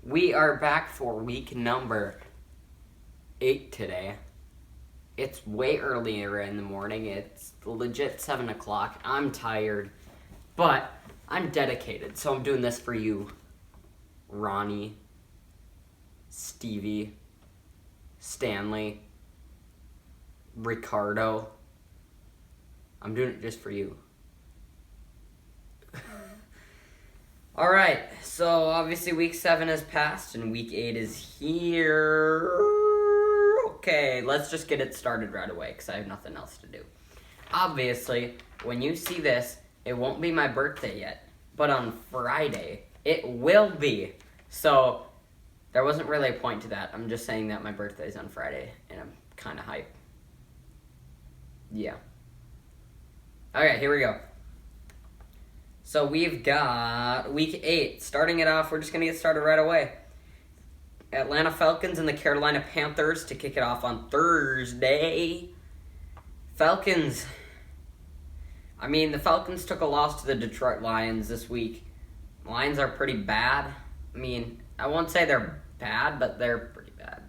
We are back for week number 8 today. It's way earlier in the morning. It's legit 7 o'clock. I'm tired, but I'm dedicated, so I'm doing this for you, Ronnie, Stevie, Stanley, Ricardo. I'm doing it just for you. Alright, so obviously week 7 has passed and week 8 is here. Okay, let's just get it started right away because I have nothing else to do. Obviously, when you see this, it won't be my birthday yet, but on Friday, it will be. So, there wasn't really a point to that. I'm just saying that my birthday's on Friday and I'm kind of hyped. Yeah. Okay, here we go. So we've got week 8. Starting it off, we're just going to get started right away. Atlanta Falcons and the Carolina Panthers to kick it off on Thursday. Falcons. The Falcons took a loss to the Detroit Lions this week. Lions are pretty bad. I won't say they're bad, but they're pretty bad.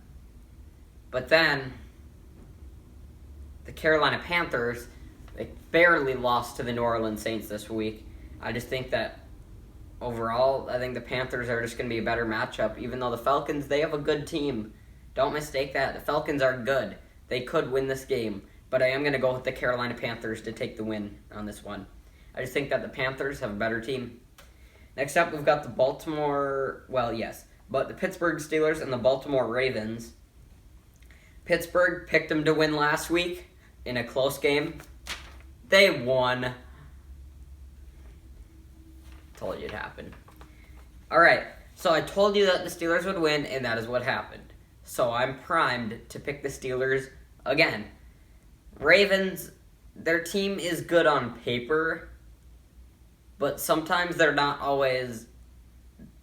But then, the Carolina Panthers, they barely lost to the New Orleans Saints this week. I just think that overall, I think the Panthers are just going to be a better matchup, even though the Falcons, they have a good team. Don't mistake that. The Falcons are good. They could win this game, but I am going to go with the Carolina Panthers to take the win on this one. I just think that the Panthers have a better team. Next up, we've got the the Pittsburgh Steelers and the Baltimore Ravens. Pittsburgh picked them to win last week in a close game. They won. Told you it happened. Alright, so I told you that the Steelers would win, and that is what happened. So I'm primed to pick the Steelers again. Ravens, their team is good on paper, but sometimes they're not always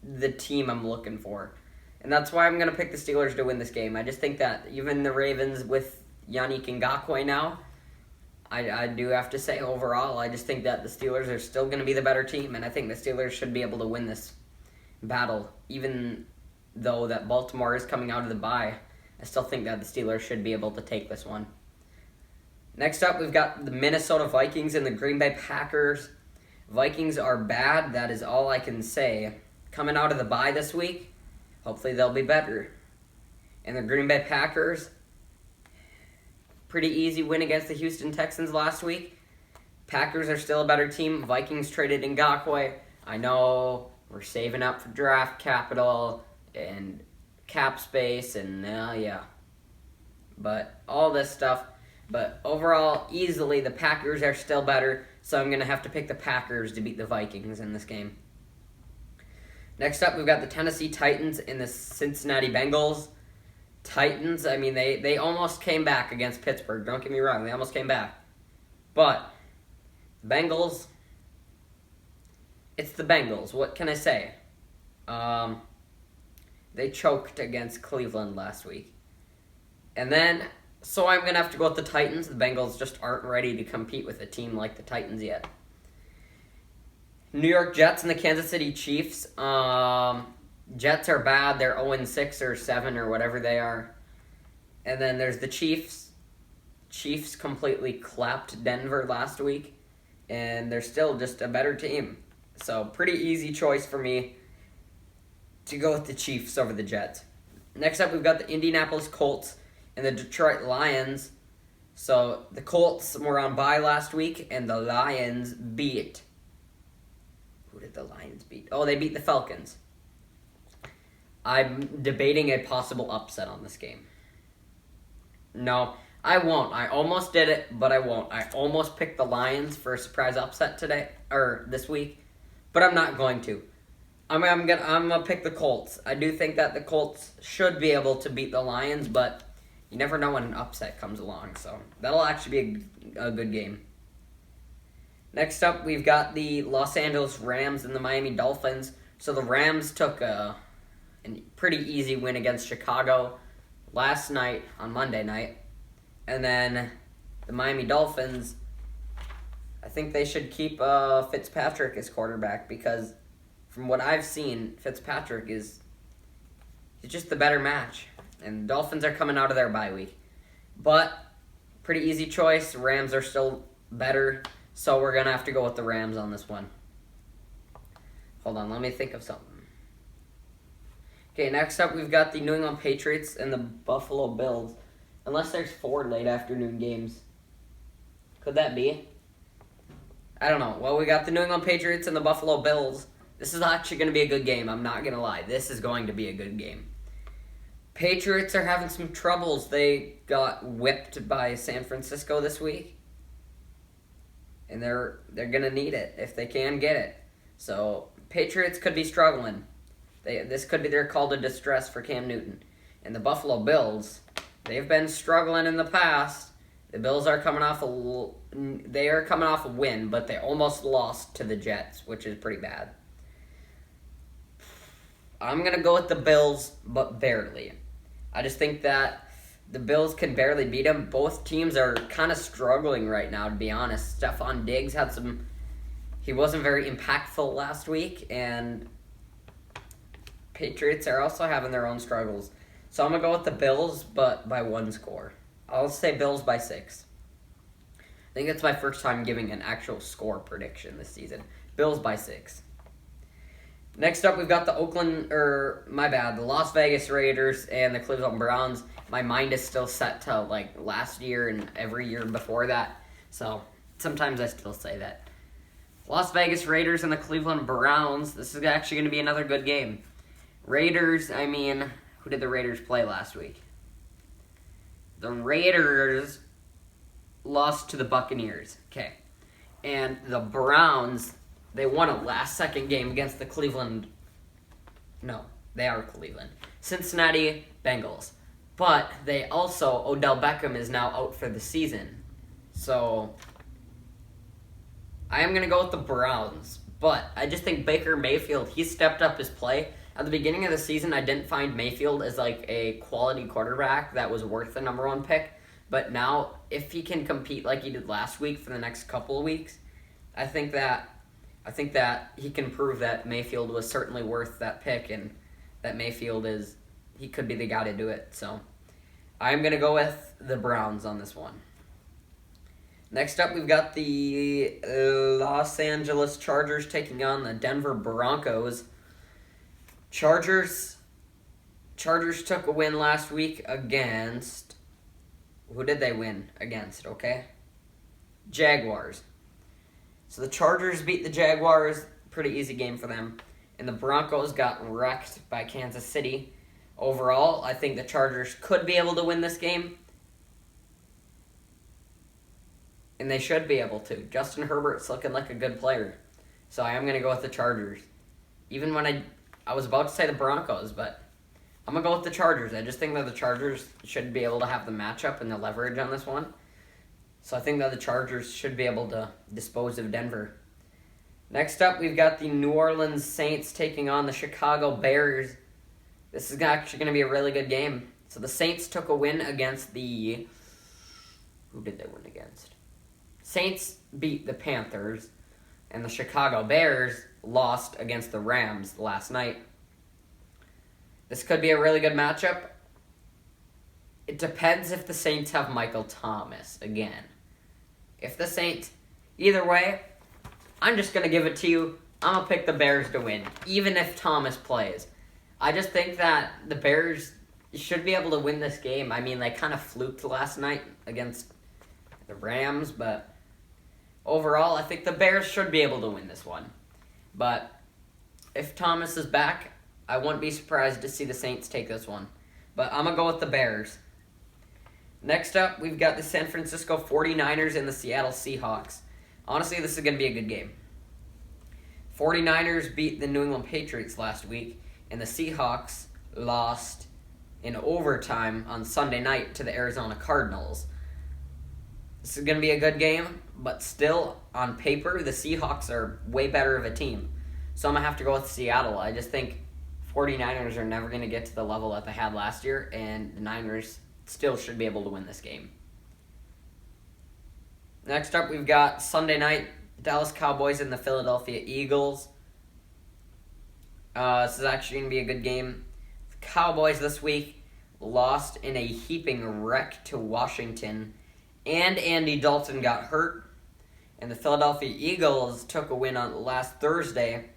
the team I'm looking for. And that's why I'm going to pick the Steelers to win this game. I just think that even the Ravens with Yannick Ngakoue now, I do have to say, overall, I just think that the Steelers are still going to be the better team, and I think the Steelers should be able to win this battle. Even though that Baltimore is coming out of the bye, I still think that the Steelers should be able to take this one. Next up, we've got the Minnesota Vikings and the Green Bay Packers. Vikings are bad, that is all I can say. Coming out of the bye this week, hopefully they'll be better. And the Green Bay Packers, pretty easy win against the Houston Texans last week. Packers are still a better team. Vikings traded Ngakoue. I know we're saving up for draft capital and cap space and but all this stuff. But overall, easily the Packers are still better, so I'm going to have to pick the Packers to beat the Vikings in this game. Next up, we've got the Tennessee Titans and the Cincinnati Bengals. Titans, they almost came back against Pittsburgh. Don't get me wrong, they almost came back. But, Bengals, it's the Bengals. What can I say? They choked against Cleveland last week. And then, so I'm going to have to go with the Titans. The Bengals just aren't ready to compete with a team like the Titans yet. New York Jets and the Kansas City Chiefs. Jets are bad. They're 0-6 or 7 or whatever they are. And then there's the Chiefs. Chiefs completely clapped Denver last week. And they're still just a better team. So pretty easy choice for me to go with the Chiefs over the Jets. Next up, we've got the Indianapolis Colts and the Detroit Lions. So the Colts were on bye last week, and the Lions beat. Who did the Lions beat? Oh, they beat the Falcons. I'm debating a possible upset on this game. No, I won't. I almost did it, but I won't. I almost picked the Lions for a surprise upset this week, but I'm not going to. I'm gonna pick the Colts. I do think that the Colts should be able to beat the Lions, but you never know when an upset comes along, so that'll actually be a good game. Next up, we've got the Los Angeles Rams and the Miami Dolphins. So the Rams took a pretty easy win against Chicago last night on Monday night. And then the Miami Dolphins, I think they should keep Fitzpatrick as quarterback because from what I've seen, Fitzpatrick is He's just the better match. And the Dolphins are coming out of their bye week. But, pretty easy choice. Rams are still better. So we're going to have to go with the Rams on this one. Hold on, let me think of something. Okay, next up we've got the New England Patriots and the Buffalo Bills. Unless there's 4 late afternoon games. Could that be? I don't know. Well, we got the New England Patriots and the Buffalo Bills. This is actually going to be a good game. I'm not going to lie. This is going to be a good game. Patriots are having some troubles. They got whipped by San Francisco this week. And they're going to need it if they can get it. So, Patriots could be struggling. This could be their call to distress for Cam Newton. And the Buffalo Bills, they've been struggling in the past. The Bills are coming off a win, but they almost lost to the Jets, which is pretty bad. I'm going to go with the Bills, but barely. I just think that the Bills can barely beat them. Both teams are kind of struggling right now, to be honest. Stephon Diggs he wasn't very impactful last week, and Patriots are also having their own struggles. So I'm going to go with the Bills, but by 1 score. I'll say Bills by 6. I think it's my first time giving an actual score prediction this season. Bills by 6. Next up, we've got the the Las Vegas Raiders and the Cleveland Browns. My mind is still set to, last year and every year before that. So, sometimes I still say that. Las Vegas Raiders and the Cleveland Browns. This is actually going to be another good game. Raiders, who did the Raiders play last week? The Raiders lost to the Buccaneers. Okay. And the Browns, they won a last-second game against the Cleveland. No, they are Cleveland. Cincinnati Bengals. But they also, Odell Beckham is now out for the season. So, I am going to go with the Browns. But I just think Baker Mayfield, he stepped up his play. At the beginning of the season, I didn't find Mayfield as a quality quarterback that was worth the number 1 pick. But now, if he can compete like he did last week for the next couple of weeks, I think that he can prove that Mayfield was certainly worth that pick, and that he could be the guy to do it. So, I'm going to go with the Browns on this one. Next up, we've got the Los Angeles Chargers taking on the Denver Broncos. Chargers took a win last week against... Who did they win against, okay? Jaguars. So the Chargers beat the Jaguars. Pretty easy game for them. And the Broncos got wrecked by Kansas City. Overall, I think the Chargers could be able to win this game. And they should be able to. Justin Herbert's looking like a good player. So I am going to go with the Chargers. Even when I was about to say the Broncos, but I'm going to go with the Chargers. I just think that the Chargers should be able to have the matchup and the leverage on this one. So I think that the Chargers should be able to dispose of Denver. Next up, we've got the New Orleans Saints taking on the Chicago Bears. This is actually going to be a really good game. So the Saints took a win against the... Who did they win against? Saints beat the Panthers, and the Chicago Bears lost against the Rams last night. This could be a really good matchup. It depends if the Saints have Michael Thomas again. If the Saints... Either way, I'm just going to give it to you. I'm going to pick the Bears to win, even if Thomas plays. I just think that the Bears should be able to win this game. They kind of fluked last night against the Rams, but overall, I think the Bears should be able to win this one. But if Thomas is back, I wouldn't be surprised to see the Saints take this one. But I'm going to go with the Bears. Next up, we've got the San Francisco 49ers and the Seattle Seahawks. Honestly, this is going to be a good game. 49ers beat the New England Patriots last week, and the Seahawks lost in overtime on Sunday night to the Arizona Cardinals. This is going to be a good game, but still, on paper, the Seahawks are way better of a team. So I'm going to have to go with Seattle. I just think 49ers are never going to get to the level that they had last year, and the Niners still should be able to win this game. Next up, we've got Sunday night, Dallas Cowboys and the Philadelphia Eagles. This is actually going to be a good game. The Cowboys this week lost in a heaping wreck to Washington, and Andy Dalton got hurt. And the Philadelphia Eagles took a win on last Thursday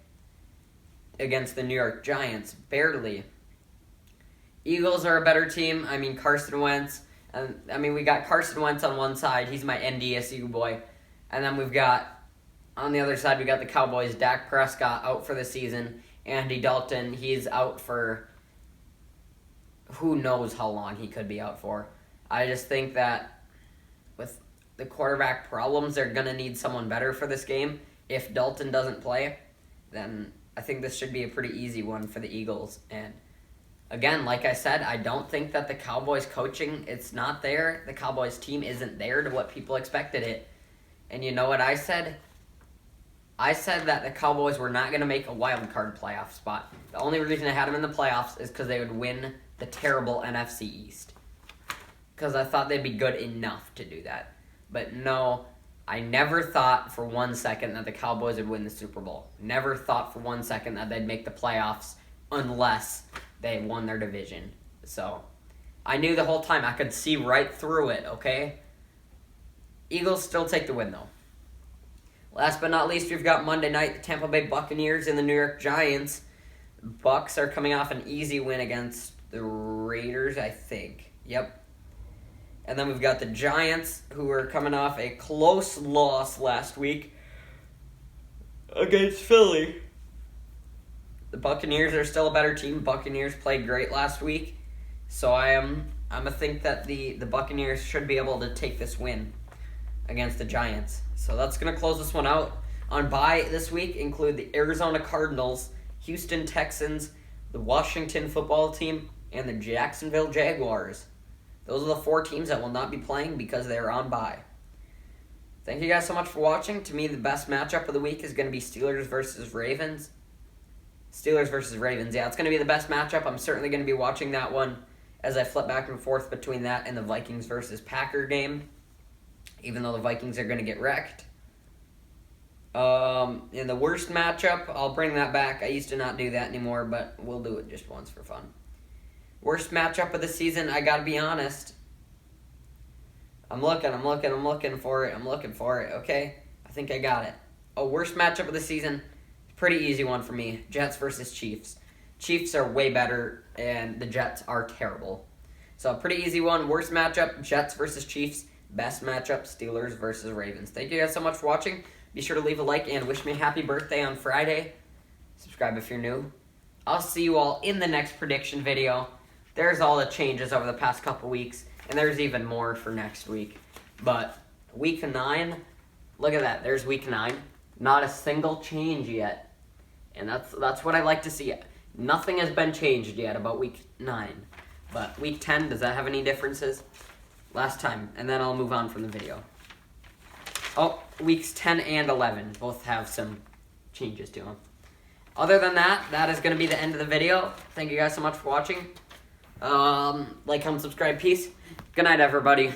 against the New York Giants, barely. Eagles are a better team. I mean, Carson Wentz. We got Carson Wentz on one side. He's my NDSU boy. And then we've got, on the other side, we got the Cowboys. Dak Prescott out for the season. Andy Dalton, he's out for who knows how long he could be out for. I just think that with the quarterback problems, they're going to need someone better for this game. If Dalton doesn't play, then I think this should be a pretty easy one for the Eagles. And again, like I said, I don't think that the Cowboys coaching, it's not there. The Cowboys team isn't there to what people expected it. And you know what I said? I said that the Cowboys were not going to make a wild card playoff spot. The only reason I had them in the playoffs is because they would win the terrible NFC East. Because I thought they'd be good enough to do that. But no, I never thought for 1 second that the Cowboys would win the Super Bowl. Never thought for 1 second that they'd make the playoffs unless they won their division. So, I knew the whole time. I could see right through it, okay? Eagles still take the win, though. Last but not least, we've got Monday night, the Tampa Bay Buccaneers and the New York Giants. Bucs are coming off an easy win against the Raiders, I think. Yep. And then we've got the Giants, who are coming off a close loss last week against Philly. The Buccaneers are still a better team. Buccaneers played great last week. So I'm going to think that the Buccaneers should be able to take this win against the Giants. So that's going to close this one out. On bye this week include the Arizona Cardinals, Houston Texans, the Washington football team, and the Jacksonville Jaguars. Those are the 4 teams that will not be playing because they are on bye. Thank you guys so much for watching. To me, the best matchup of the week is going to be Steelers versus Ravens. Steelers versus Ravens. Yeah, it's going to be the best matchup. I'm certainly going to be watching that one as I flip back and forth between that and the Vikings versus Packer game, even though the Vikings are going to get wrecked. In the worst matchup, I'll bring that back. I used to not do that anymore, but we'll do it just once for fun. Worst matchup of the season, I gotta be honest. I'm looking for it, okay? I think I got it. Worst matchup of the season, pretty easy one for me. Jets versus Chiefs. Chiefs are way better, and the Jets are terrible. So, pretty easy one. Worst matchup, Jets versus Chiefs. Best matchup, Steelers versus Ravens. Thank you guys so much for watching. Be sure to leave a like and wish me a happy birthday on Friday. Subscribe if you're new. I'll see you all in the next prediction video. There's all the changes over the past couple weeks, and there's even more for next week. But week 9, look at that. There's week 9. Not a single change yet. And that's what I like to see. Nothing has been changed yet about week 9. But week 10, does that have any differences? Last time, and then I'll move on from the video. Weeks 10 and 11 both have some changes to them. Other than that, that is going to be the end of the video. Thank you guys so much for watching. Like, comment, subscribe, peace. Good night, everybody.